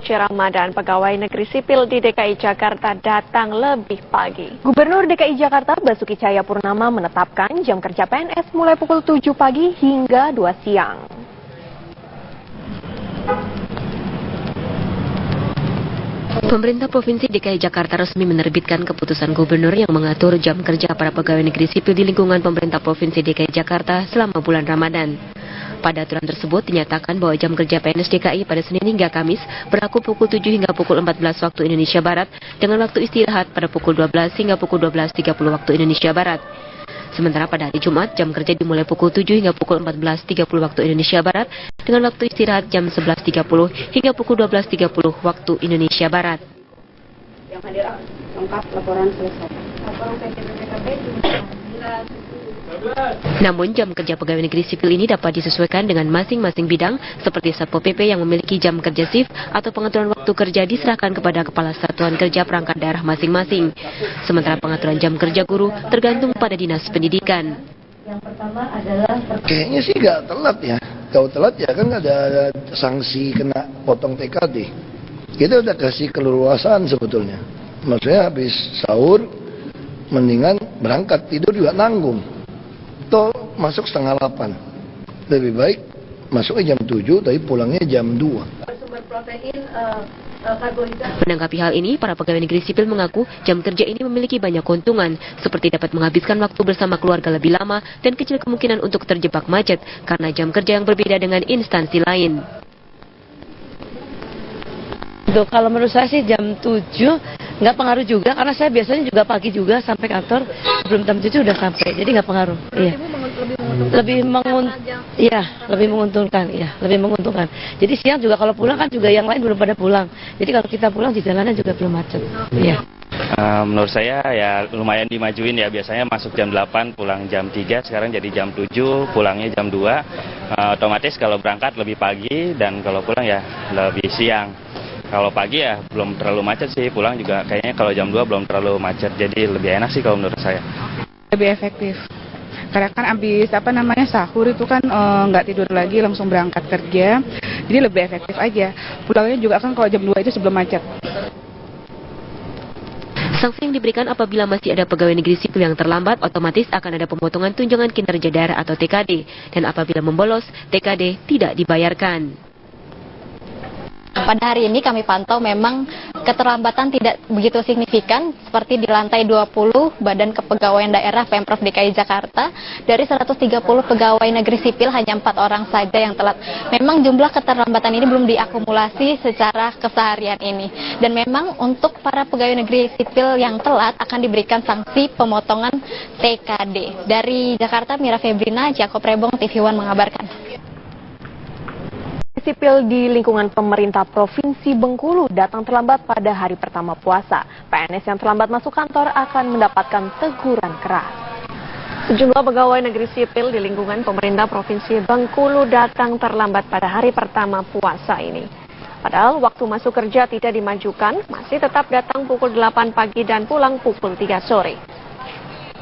suci Ramadan, pegawai negeri sipil di DKI Jakarta datang lebih pagi. Gubernur DKI Jakarta Basuki Cahayapurnama menetapkan jam kerja PNS mulai pukul 7 pagi hingga 2 siang. Pemerintah Provinsi DKI Jakarta resmi menerbitkan keputusan gubernur yang mengatur jam kerja para pegawai negeri sipil di lingkungan pemerintah Provinsi DKI Jakarta selama bulan Ramadan. Pada aturan tersebut dinyatakan bahwa jam kerja PNS DKI pada Senin hingga Kamis berlaku pukul 7 hingga pukul 14 waktu Indonesia Barat dengan waktu istirahat pada pukul 12 hingga pukul 12.30 waktu Indonesia Barat. Sementara pada hari Jumat, jam kerja dimulai pukul 7 hingga pukul 14.30 waktu Indonesia Barat dengan waktu istirahat jam 11.30 hingga pukul 12.30 waktu Indonesia Barat. Yang hadir lengkap, laporan selesai. Laporan PKP Namun jam kerja pegawai negeri sipil ini dapat disesuaikan dengan masing-masing bidang seperti Satpol PP yang memiliki jam kerja shift atau pengaturan waktu kerja diserahkan kepada Kepala Satuan Kerja Perangkat Daerah masing-masing. Sementara pengaturan jam kerja guru tergantung pada Dinas Pendidikan. Yang pertama adalah kayaknya sih nggak telat ya. Kalau telat ya kan ada sanksi kena potong TKD. Kita udah kasih keleluasaan sebetulnya. Maksudnya habis sahur mendingan berangkat, tidur juga nanggung. Toh masuk 7:30. Lebih baik masuknya jam 7 tapi pulangnya jam 2. sumber protein, karbohidrat. Menanggapi hal ini, para pegawai negeri sipil mengaku jam kerja ini memiliki banyak keuntungan, seperti dapat menghabiskan waktu bersama keluarga lebih lama dan kecil kemungkinan untuk terjebak macet karena jam kerja yang berbeda dengan instansi lain. Kalau menurut saya sih jam 7 nggak pengaruh juga, karena saya biasanya juga pagi juga sampai kantor sebelum jam 7 udah sampai, jadi nggak pengaruh. Iya. Lebih menguntungkan. Jadi siang juga kalau pulang kan juga yang lain belum pada pulang. Jadi kalau kita pulang di jalanan juga belum macet. Iya. Menurut saya ya lumayan dimajuin ya, biasanya masuk jam 8 pulang jam 3, sekarang jadi jam 7 pulangnya jam 2. Otomatis kalau berangkat lebih pagi dan kalau pulang ya lebih siang. Kalau pagi ya belum terlalu macet sih, pulang juga kayaknya kalau jam 2 belum terlalu macet, jadi lebih enak sih kalau menurut saya. Lebih efektif, karena kan abis sahur itu kan nggak tidur lagi langsung berangkat kerja, jadi lebih efektif aja. Pulangnya juga kan kalau jam 2 itu sebelum macet. Sanksi yang diberikan apabila masih ada pegawai negeri sipil yang terlambat, otomatis akan ada pemotongan tunjangan kinerja daerah atau TKD, dan apabila membolos, TKD tidak dibayarkan. Pada hari ini kami pantau memang keterlambatan tidak begitu signifikan, seperti di lantai 20 Badan Kepegawaian Daerah Pemprov DKI Jakarta, dari 130 pegawai negeri sipil hanya 4 orang saja yang telat. Memang jumlah keterlambatan ini belum diakumulasi secara keseharian ini. Dan memang untuk para pegawai negeri sipil yang telat akan diberikan sanksi pemotongan TKD. Dari Jakarta, Mira Febrina, Jakob Rebong, TV One mengabarkan. Sipil di lingkungan pemerintah Provinsi Bengkulu datang terlambat pada hari pertama puasa. PNS yang terlambat masuk kantor akan mendapatkan teguran keras. Sejumlah pegawai negeri sipil di lingkungan pemerintah Provinsi Bengkulu datang terlambat pada hari pertama puasa ini. Padahal waktu masuk kerja tidak dimajukan, masih tetap datang pukul 8 pagi dan pulang pukul 3 sore.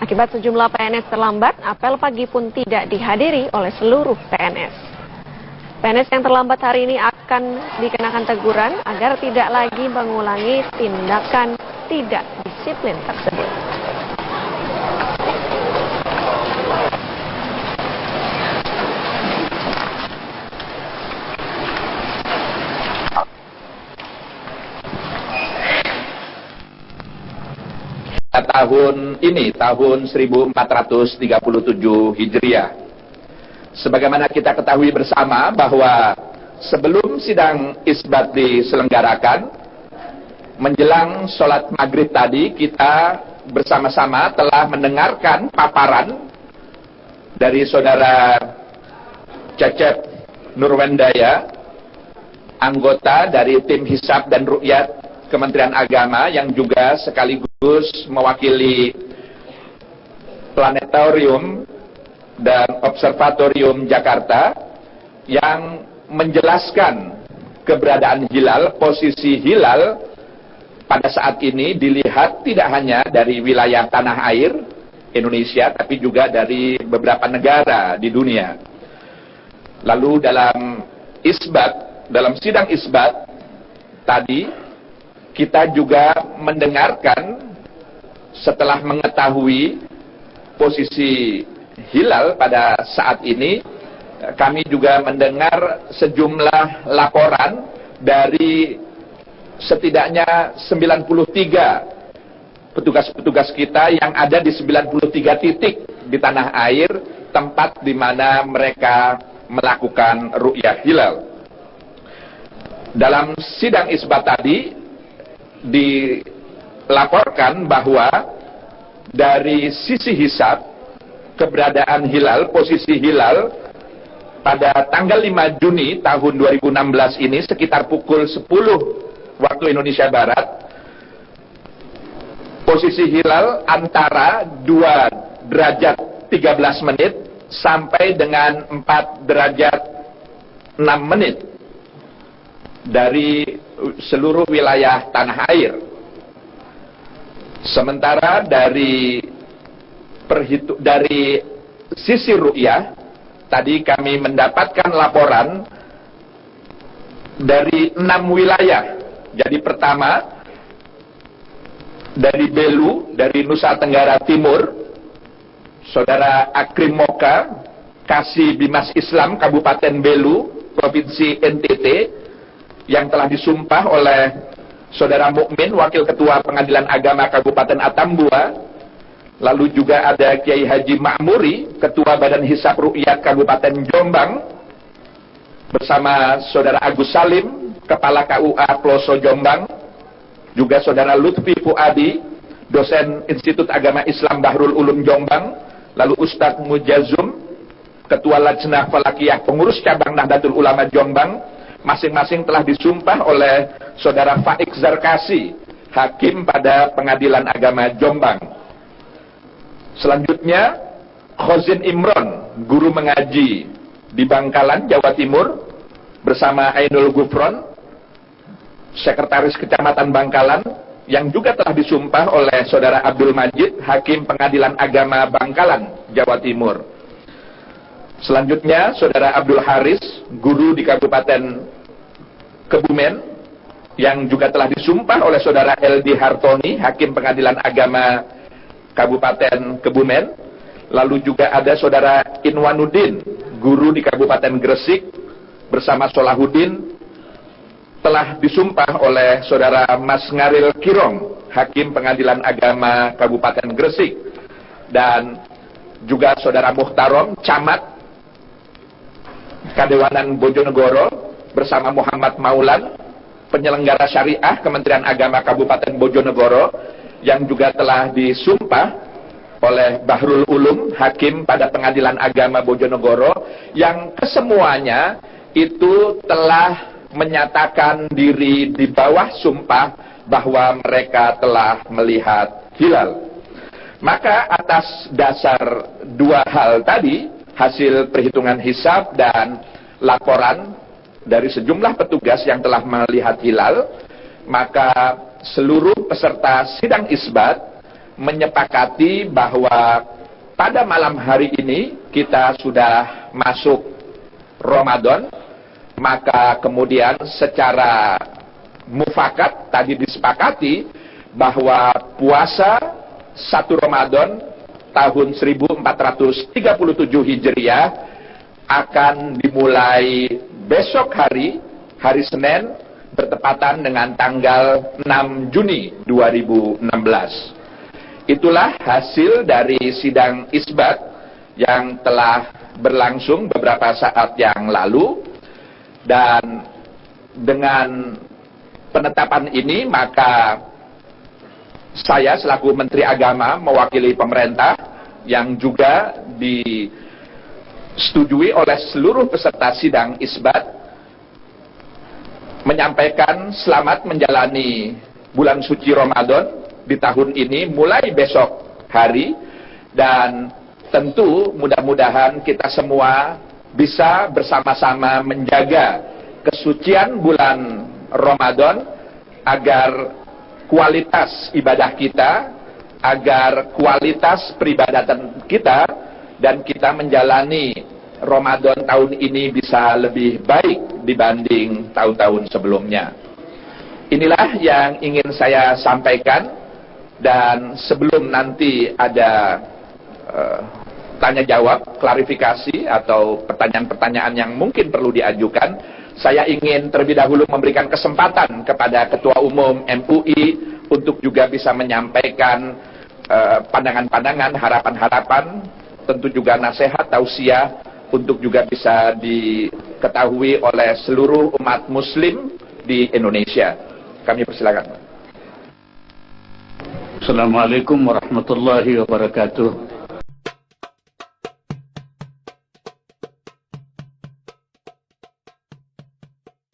Akibat sejumlah PNS terlambat, apel pagi pun tidak dihadiri oleh seluruh PNS. PNS yang terlambat hari ini akan dikenakan teguran agar tidak lagi mengulangi tindakan tidak disiplin tersebut. Tahun ini, tahun 1437 Hijriah. Sebagaimana kita ketahui bersama bahwa sebelum sidang isbat diselenggarakan, menjelang sholat maghrib tadi, kita bersama-sama telah mendengarkan paparan dari saudara Cecep Nurwendaya, anggota dari tim Hisab dan Ru'yat Kementerian Agama yang juga sekaligus mewakili Planetarium dan Observatorium Jakarta, yang menjelaskan keberadaan hilal, posisi hilal pada saat ini dilihat tidak hanya dari wilayah tanah air Indonesia, tapi juga dari beberapa negara di dunia. Lalu dalam sidang isbat, tadi kita juga mendengarkan, setelah mengetahui posisi hilal pada saat ini, kami juga mendengar sejumlah laporan dari setidaknya 93 petugas-petugas kita yang ada di 93 titik di tanah air, tempat di mana mereka melakukan ru'yah hilal. Dalam sidang isbat tadi dilaporkan bahwa dari sisi hisab, keberadaan hilal, posisi hilal pada tanggal 5 Juni tahun 2016 ini sekitar pukul 10 waktu Indonesia Barat, posisi hilal antara 2 derajat 13 menit sampai dengan 4 derajat 6 menit dari seluruh wilayah tanah air. Sementara dari sisi ru'yah, tadi kami mendapatkan laporan dari 6 wilayah. Jadi pertama, dari Belu, dari Nusa Tenggara Timur, Saudara Akrim Moka, Kasih Bimas Islam, Kabupaten Belu, Provinsi NTT, yang telah disumpah oleh Saudara Mukmin, Wakil Ketua Pengadilan Agama Kabupaten Atambua. Lalu juga ada Kiai Haji Ma'muri, Ketua Badan Hisab Ru'yat Kabupaten Jombang, bersama Saudara Agus Salim, Kepala KUA Ploso Jombang, juga Saudara Lutfi Fuadi, Dosen Institut Agama Islam Bahrul Ulum Jombang, lalu Ustadz Mujazum, Ketua Lajnah Falakiyah Pengurus Cabang Nahdlatul Ulama Jombang, masing-masing telah disumpah oleh Saudara Faik Zarkasi, Hakim pada Pengadilan Agama Jombang. Selanjutnya, Khozin Imron, Guru Mengaji di Bangkalan, Jawa Timur, bersama Ainul Gufron, Sekretaris Kecamatan Bangkalan, yang juga telah disumpah oleh Saudara Abdul Majid, Hakim Pengadilan Agama Bangkalan, Jawa Timur. Selanjutnya, Saudara Abdul Haris, Guru di Kabupaten Kebumen, yang juga telah disumpah oleh Saudara LD Hartoni, Hakim Pengadilan Agama Kabupaten Kebumen. Lalu juga ada Saudara Inwanuddin, Guru di Kabupaten Gresik, bersama Solahuddin, telah disumpah oleh Saudara Mas Ngaril Kirong, Hakim Pengadilan Agama Kabupaten Gresik. Dan juga Saudara Muhtarom, Camat Kadewanan Bojonegoro, bersama Muhammad Maulan, penyelenggara syariah Kementerian Agama Kabupaten Bojonegoro, yang juga telah disumpah oleh Bahrul Ulum, Hakim pada Pengadilan Agama Bojonegoro, yang kesemuanya itu telah menyatakan diri di bawah sumpah bahwa mereka telah melihat hilal. Maka atas dasar dua hal tadi, hasil perhitungan hisab dan laporan dari sejumlah petugas yang telah melihat hilal, maka seluruh peserta sidang isbat menyepakati bahwa pada malam hari ini kita sudah masuk Ramadan. Maka kemudian secara mufakat tadi disepakati bahwa puasa 1 Ramadan tahun 1437 Hijriah akan dimulai besok hari Senin, bertepatan dengan tanggal 6 Juni 2016. Itulah hasil dari sidang isbat yang telah berlangsung beberapa saat yang lalu. Dan dengan penetapan ini, maka saya selaku Menteri Agama mewakili pemerintah, yang juga disetujui oleh seluruh peserta sidang isbat, menyampaikan selamat menjalani bulan suci Ramadan di tahun ini mulai besok hari. Dan tentu mudah-mudahan kita semua bisa bersama-sama menjaga kesucian bulan Ramadan, agar kualitas ibadah kita, agar kualitas peribadatan kita, dan kita menjalani Ramadan tahun ini bisa lebih baik dibanding tahun-tahun sebelumnya. Inilah yang ingin saya sampaikan, dan sebelum nanti ada tanya jawab, klarifikasi atau pertanyaan-pertanyaan yang mungkin perlu diajukan, saya ingin terlebih dahulu memberikan kesempatan kepada Ketua Umum MUI untuk juga bisa menyampaikan pandangan-pandangan, harapan-harapan, tentu juga nasihat, tausiah untuk juga bisa diketahui oleh seluruh umat muslim di Indonesia. Kami persilakan. Assalamualaikum warahmatullahi wabarakatuh.